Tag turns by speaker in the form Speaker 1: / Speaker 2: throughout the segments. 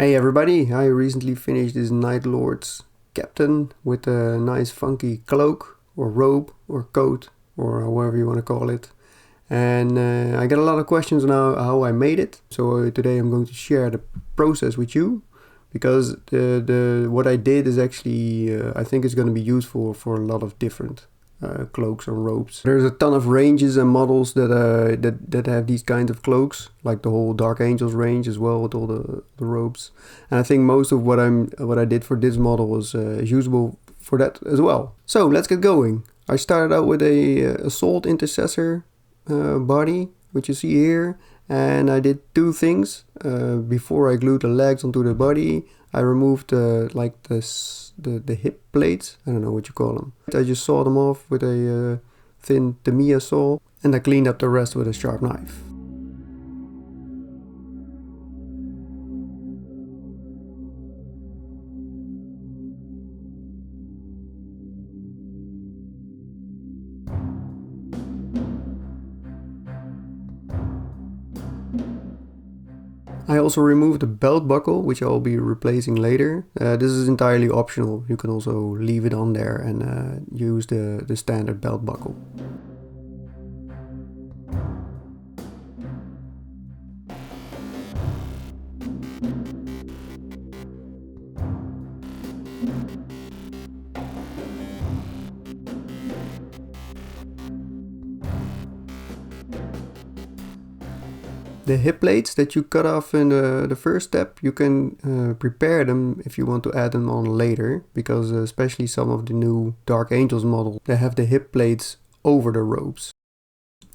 Speaker 1: Hey everybody, I recently finished this Nightlords Captain with a nice funky cloak or robe or coat or however you want to call it. And I get a lot of questions on how I made it. So today I'm going to share the process with you because what I did is actually I think it's going to be useful for a lot of different cloaks and robes. There's a ton of ranges and models that have these kinds of cloaks, like the whole Dark Angels range as well with all the robes. And I think most of what I did for this model was usable for that as well. So let's get going. I started out with a assault intercessor body, which you see here, and I did two things. Before I glued the legs onto the body, I removed like the hip plates. I don't know what you call them. I just sawed them off with a thin Tamiya saw, and I cleaned up the rest with a sharp knife. I also removed the belt buckle, which I'll be replacing later. This is entirely optional. You can also leave it on there and use the standard belt buckle. The hip plates that you cut off in the first step, you can prepare them if you want to add them on later, because especially some of the new Dark Angels models, they have the hip plates over the robes.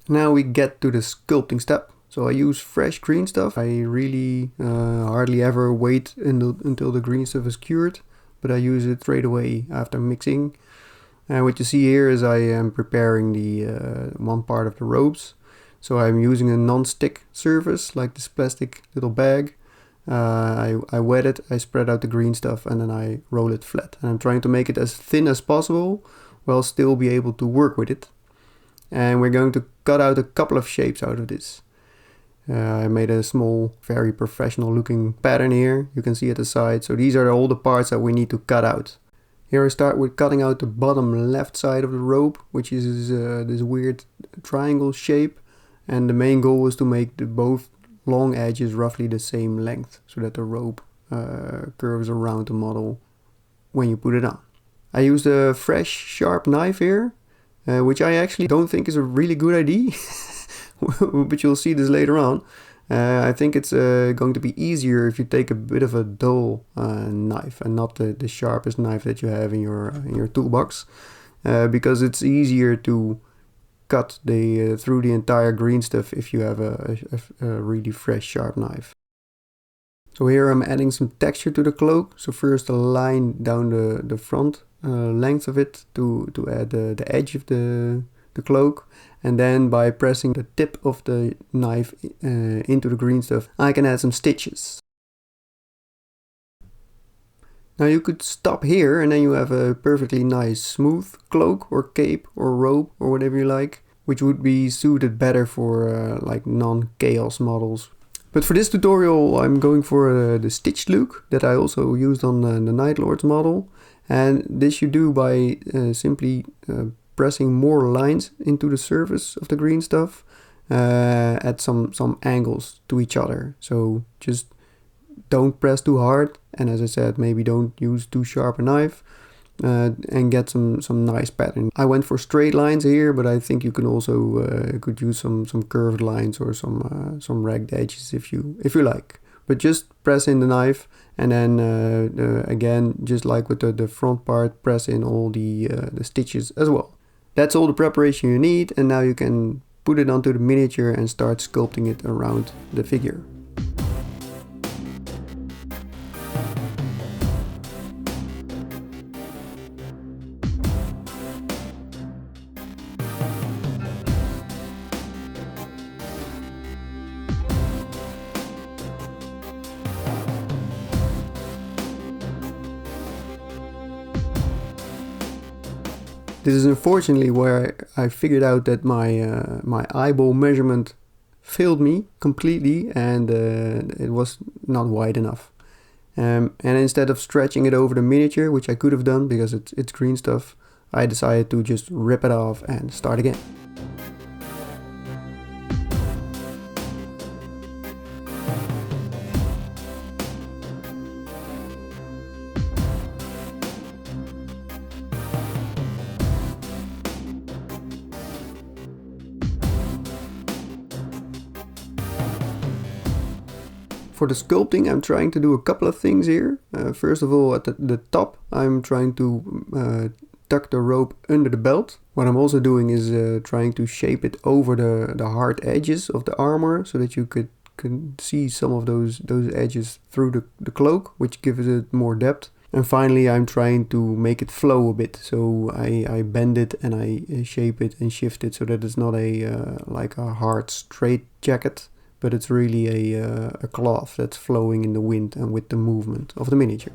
Speaker 1: Now we get to the sculpting step. So I use fresh Greenstuff. I really hardly ever wait until the Greenstuff is cured, but I use it straight away after mixing. And what you see here is I am preparing the one part of the robes. So I'm using a non-stick surface, like this plastic little bag. I wet it, I spread out the Greenstuff, and then I roll it flat. And I'm trying to make it as thin as possible, while still be able to work with it. And we're going to cut out a couple of shapes out of this. I made a small, very professional looking pattern here. You can see at the side. So these are all the parts that we need to cut out. Here I start with cutting out the bottom left side of the robe, which is this weird triangle shape. And the main goal is to make both long edges roughly the same length, so that the robe curves around the model when you put it on. I used a fresh sharp knife here, which I actually don't think is a really good idea, but you'll see this later on. I think it's going to be easier if you take a bit of a dull knife and not the sharpest knife that you have in your toolbox, because it's easier to cut through the entire Greenstuff if you have a really fresh sharp knife. So here I'm adding some texture to the cloak. So first a line down the front length of it to add the edge of the cloak, and then by pressing the tip of the knife into the Greenstuff, I can add some stitches. Now you could stop here and then you have a perfectly nice smooth cloak or cape or robe or whatever you like, which would be suited better for like non-chaos models. But for this tutorial I'm going for the stitched look that I also used on the Nightlords model. And this you do by simply pressing more lines into the surface of the Greenstuff at some angles to each other. So just don't press too hard, and as I said, maybe don't use too sharp a knife, and get some nice pattern. I went for straight lines here, but I think you can also could use some curved lines or some ragged edges if you like. But just press in the knife, and then again, just like with the front part, press in all the stitches as well. That's all the preparation you need, and now you can put it onto the miniature and start sculpting it around the figure. This is unfortunately where I figured out that my eyeball measurement failed me completely, and it was not wide enough. And instead of stretching it over the miniature, which I could have done because it's Greenstuff, I decided to just rip it off and start again. For the sculpting, I'm trying to do a couple of things here. First of all, at the top, I'm trying to tuck the rope under the belt. What I'm also doing is trying to shape it over the hard edges of the armor so that you can see some of those edges through the cloak, which gives it more depth. And finally, I'm trying to make it flow a bit. So I bend it and I shape it and shift it so that it's not like a hard straight jacket, but it's really a cloth that's flowing in the wind and with the movement of the miniature.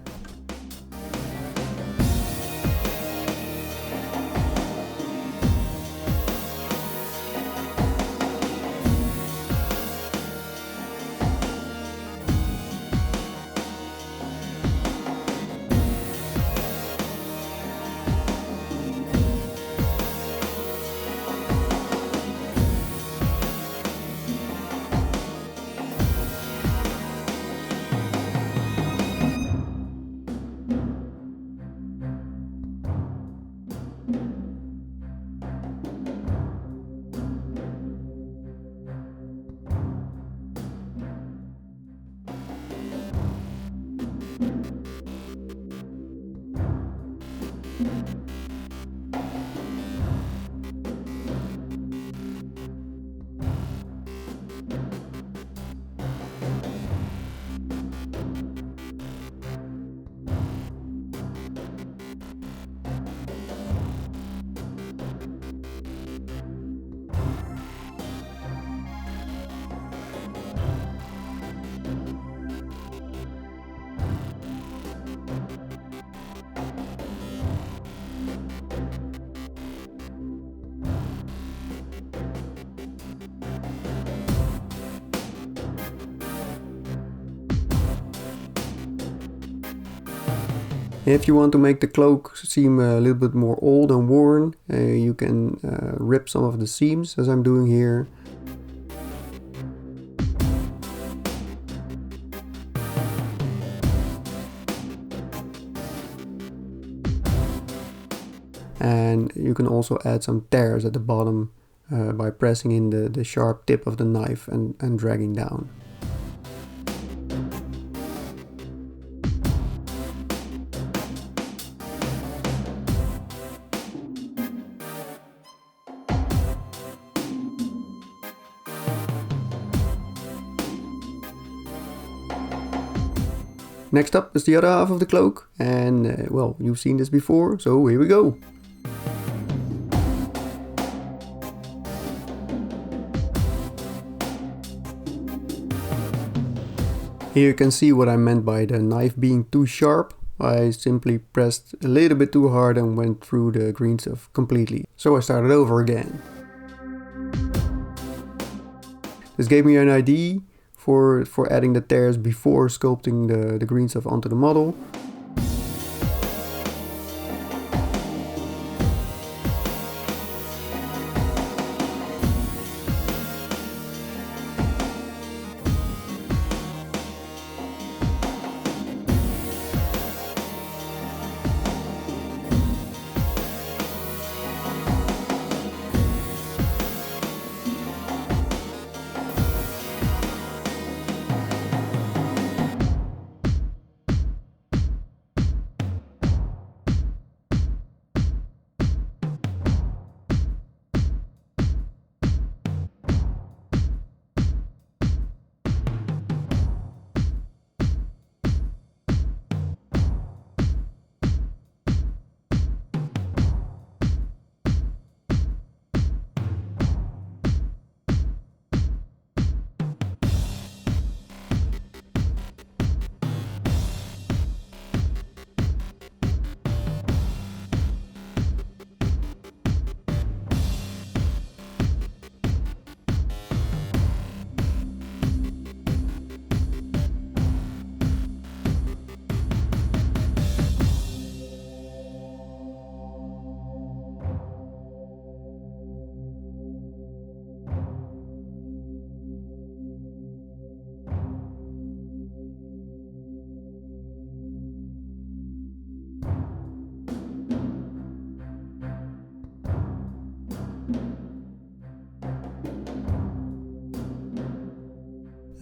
Speaker 1: If you want to make the cloak seem a little bit more old and worn, you can rip some of the seams, as I'm doing here. And you can also add some tears at the bottom by pressing in the sharp tip of the knife and dragging down. Next up is the other half of the cloak, and well, you've seen this before, so here we go. Here you can see what I meant by the knife being too sharp. I simply pressed a little bit too hard and went through the Greenstuff completely. So I started over again. This gave me an idea for adding the tears before sculpting the Greenstuff onto the model.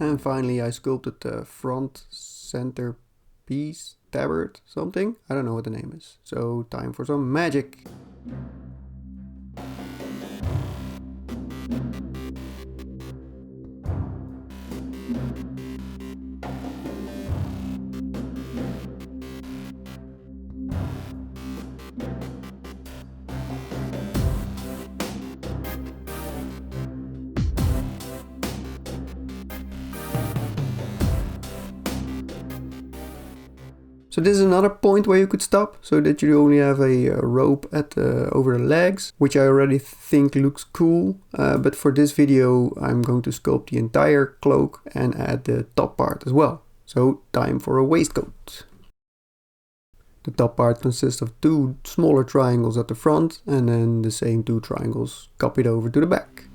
Speaker 1: And finally I sculpted the front center piece, tabard, something. I don't know what the name is. So time for some magic. So this is another point where you could stop, so that you only have a rope at over the legs, which I already think looks cool. But for this video I'm going to sculpt the entire cloak and add the top part as well. So time for a waistcoat. The top part consists of 2 smaller triangles at the front and then the same 2 triangles copied over to the back.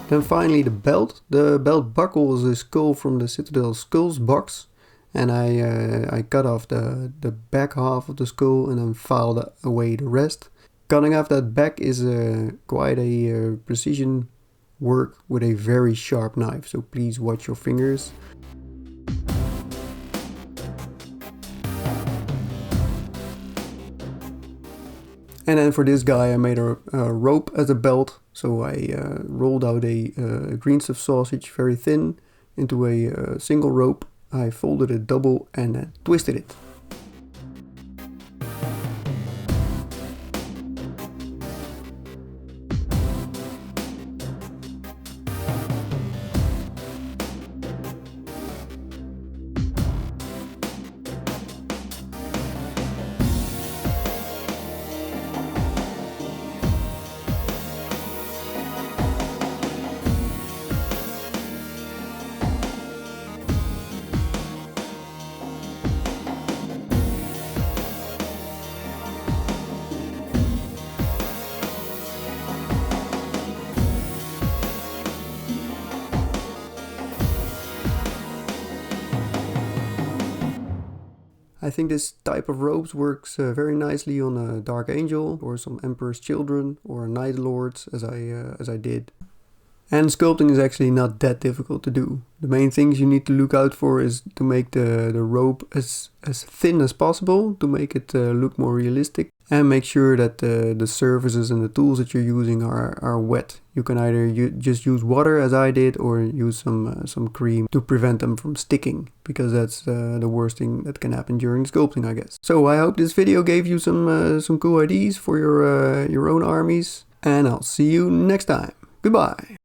Speaker 1: Then finally the belt. The belt buckle is a skull from the Citadel Skulls box. And I cut off the back half of the skull and then filed away the rest. Cutting off that back is quite a precision work with a very sharp knife. So please watch your fingers. And then for this guy I made a rope as a belt. So I rolled out a Greenstuff sausage very thin into a single rope. I folded it double and then twisted it. I think this type of robes works very nicely on a Dark Angel or some Emperor's Children or Nightlords as I did. And sculpting is actually not that difficult to do. The main things you need to look out for is to make the robe as thin as possible to make it look more realistic. And make sure that the surfaces and the tools that you're using are wet. You can either just use water as I did or use some cream to prevent them from sticking. Because that's the worst thing that can happen during sculpting, I guess. So I hope this video gave you some cool ideas for your own armies. And I'll see you next time. Goodbye.